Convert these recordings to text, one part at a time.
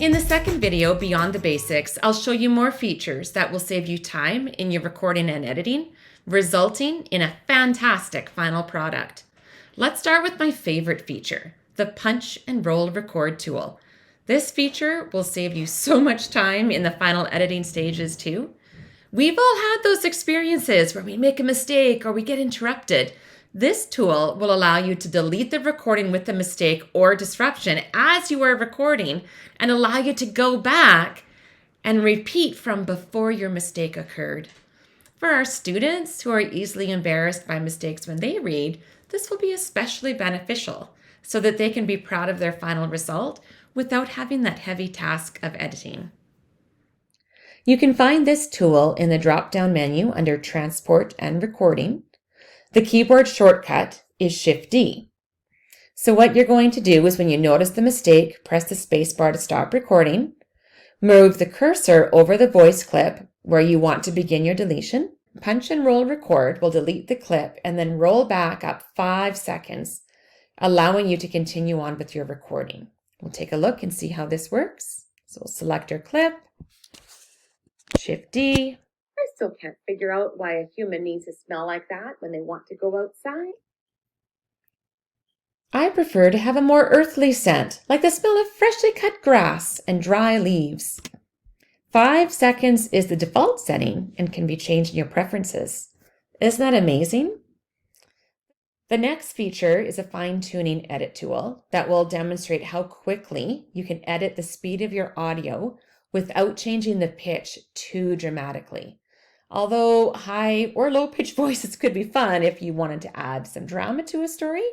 In the second video, Beyond the Basics, I'll show you more features that will save you time in your recording and editing, resulting in a fantastic final product. Let's start with my favorite feature, the Punch and Roll Record tool. This feature will save you so much time in the final editing stages too. We've all had those experiences where we make a mistake or we get interrupted. This tool will allow you to delete the recording with the mistake or disruption as you are recording and allow you to go back and repeat from before your mistake occurred. For our students who are easily embarrassed by mistakes when they read, this will be especially beneficial so that they can be proud of their final result without having that heavy task of editing. You can find this tool in the drop-down menu under Transport and Recording. The keyboard shortcut is Shift-D. So what you're going to do is when you notice the mistake, press the space bar to stop recording, move the cursor over the voice clip where you want to begin your deletion, punch and roll record will delete the clip and then roll back up 5 seconds, allowing you to continue on with your recording. We'll take a look and see how this works. So we'll select our clip, Shift-D. I still can't figure out why a human needs to smell like that when they want to go outside. I prefer to have a more earthly scent, like the smell of freshly cut grass and dry leaves. 5 seconds is the default setting and can be changed in your preferences. Isn't that amazing? The next feature is a fine-tuning edit tool that will demonstrate how quickly you can edit the speed of your audio without changing the pitch too dramatically. Although high or low pitch voices could be fun if you wanted to add some drama to a story.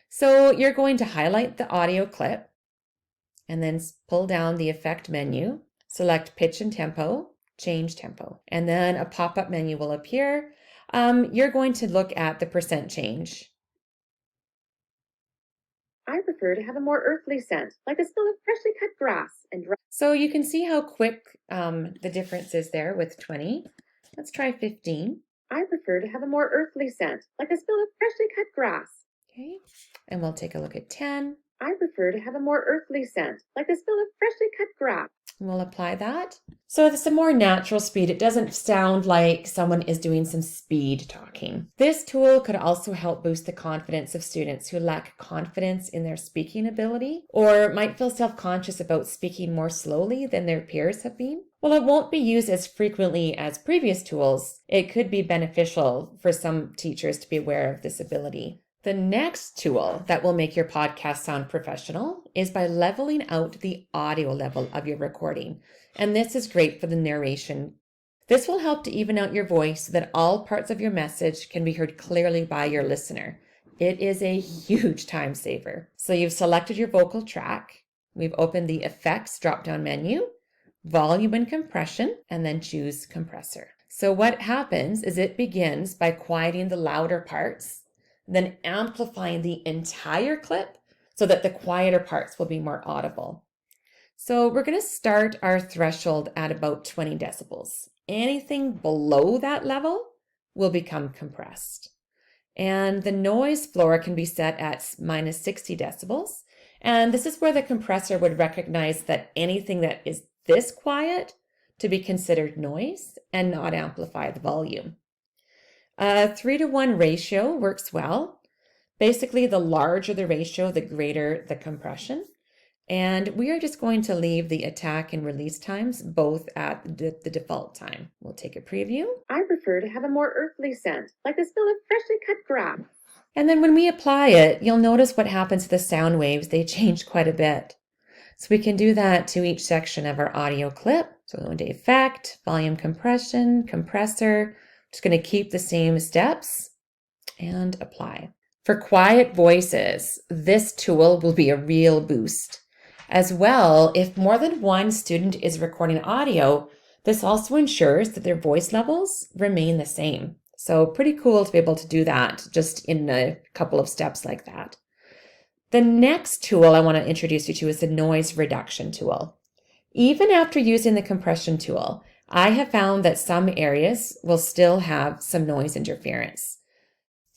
So you're going to highlight the audio clip and then pull down the effect menu, select pitch and tempo, change tempo, and then a pop-up menu will appear. You're going to look at the percent change. I prefer to have a more earthly scent, like the smell of freshly cut grass and dry. So you can see how quick the difference is there with 20. Let's try 15. I prefer to have a more earthly scent, like the smell of freshly cut grass. Okay, and we'll take a look at 10. I prefer to have a more earthly scent, like the smell of freshly cut grass. We'll apply that. So it's a more natural speed. It doesn't sound like someone is doing some speed talking. This tool could also help boost the confidence of students who lack confidence in their speaking ability or might feel self-conscious about speaking more slowly than their peers have been. While it won't be used as frequently as previous tools, it could be beneficial for some teachers to be aware of this ability. The next tool that will make your podcast sound professional is by leveling out the audio level of your recording. And this is great for the narration. This will help to even out your voice so that all parts of your message can be heard clearly by your listener. It is a huge time saver. So you've selected your vocal track. We've opened the Effects drop-down menu, Volume and Compression, and then choose Compressor. So what happens is it begins by quieting the louder parts, then amplifying the entire clip so that the quieter parts will be more audible. So we're going to start our threshold at about 20 decibels. Anything below that level will become compressed. And the noise floor can be set at minus 60 decibels. And this is where the compressor would recognize that anything that is this quiet to be considered noise and not amplify the volume. A 3-to-1 ratio works well. Basically, the larger the ratio, the greater the compression. And we are just going to leave the attack and release times both at the default time. We'll take a preview. I prefer to have a more earthly scent, like the smell of freshly cut grass. And then when we apply it, you'll notice what happens to the sound waves. They change quite a bit. So we can do that to each section of our audio clip. So we'll go into Effect, Volume Compression, Compressor. Just going to keep the same steps and apply. For quiet voices, this tool will be a real boost. As well, if more than one student is recording audio, this also ensures that their voice levels remain the same. So pretty cool to be able to do that just in a couple of steps like that. The next tool I want to introduce you to is the noise reduction tool. Even after using the compression tool, I have found that some areas will still have some noise interference.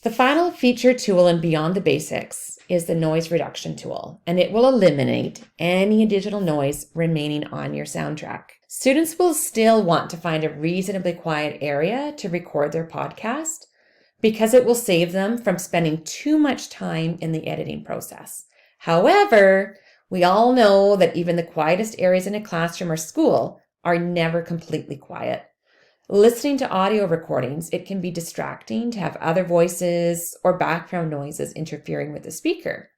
The final feature tool and beyond the basics is the noise reduction tool, and it will eliminate any digital noise remaining on your soundtrack. Students will still want to find a reasonably quiet area to record their podcast because it will save them from spending too much time in the editing process. However, we all know that even the quietest areas in a classroom or school are never completely quiet. Listening to audio recordings, it can be distracting to have other voices or background noises interfering with the speaker.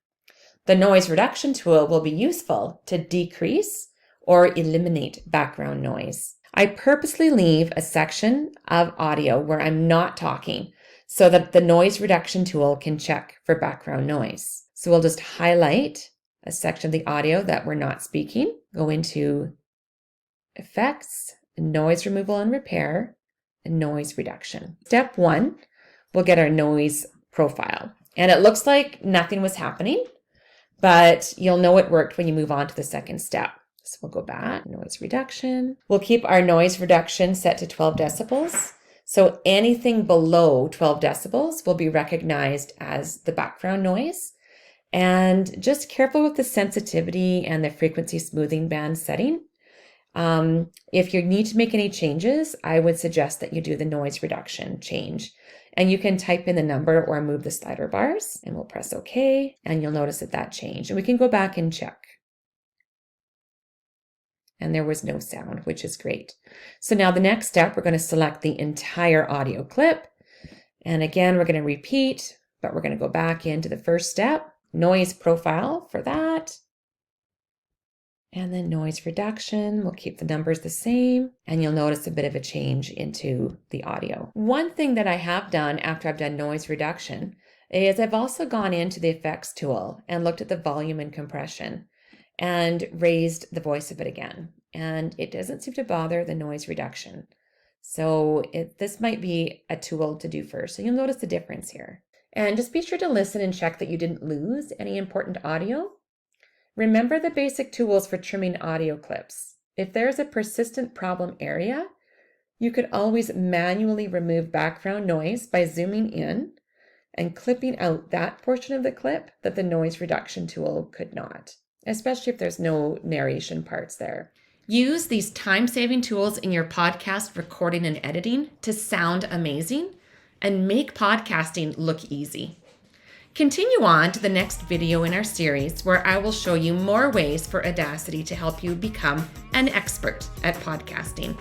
The noise reduction tool will be useful to decrease or eliminate background noise. I purposely leave a section of audio where I'm not talking so that the noise reduction tool can check for background noise. So we'll just highlight a section of the audio that we're not speaking, go into Effects, Noise Removal and Repair, and Noise Reduction. Step 1, we'll get our noise profile. And it looks like nothing was happening, but you'll know it worked when you move on to the second step. So we'll go back, noise reduction. We'll keep our noise reduction set to 12 decibels. So anything below 12 decibels will be recognized as the background noise. And just careful with the sensitivity and the frequency smoothing band setting. If you need to make any changes, I would suggest that you do the noise reduction change. And you can type in the number or move the slider bars, and we'll press OK, and you'll notice that changed. And we can go back and check. And there was no sound, which is great. So now the next step, we're going to select the entire audio clip. And again, we're going to repeat, but we're going to go back into the first step, noise profile for that. And then noise reduction, we'll keep the numbers the same, and you'll notice a bit of a change into the audio. One thing that I have done after I've done noise reduction is I've also gone into the effects tool and looked at the volume and compression and raised the voice a bit again. And it doesn't seem to bother the noise reduction. So this might be a tool to do first. So you'll notice the difference here. And just be sure to listen and check that you didn't lose any important audio. Remember the basic tools for trimming audio clips. If there's a persistent problem area, you could always manually remove background noise by zooming in and clipping out that portion of the clip that the noise reduction tool could not, especially if there's no narration parts there. Use these time-saving tools in your podcast recording and editing to sound amazing and make podcasting look easy. Continue on to the next video in our series where I will show you more ways for Audacity to help you become an expert at podcasting.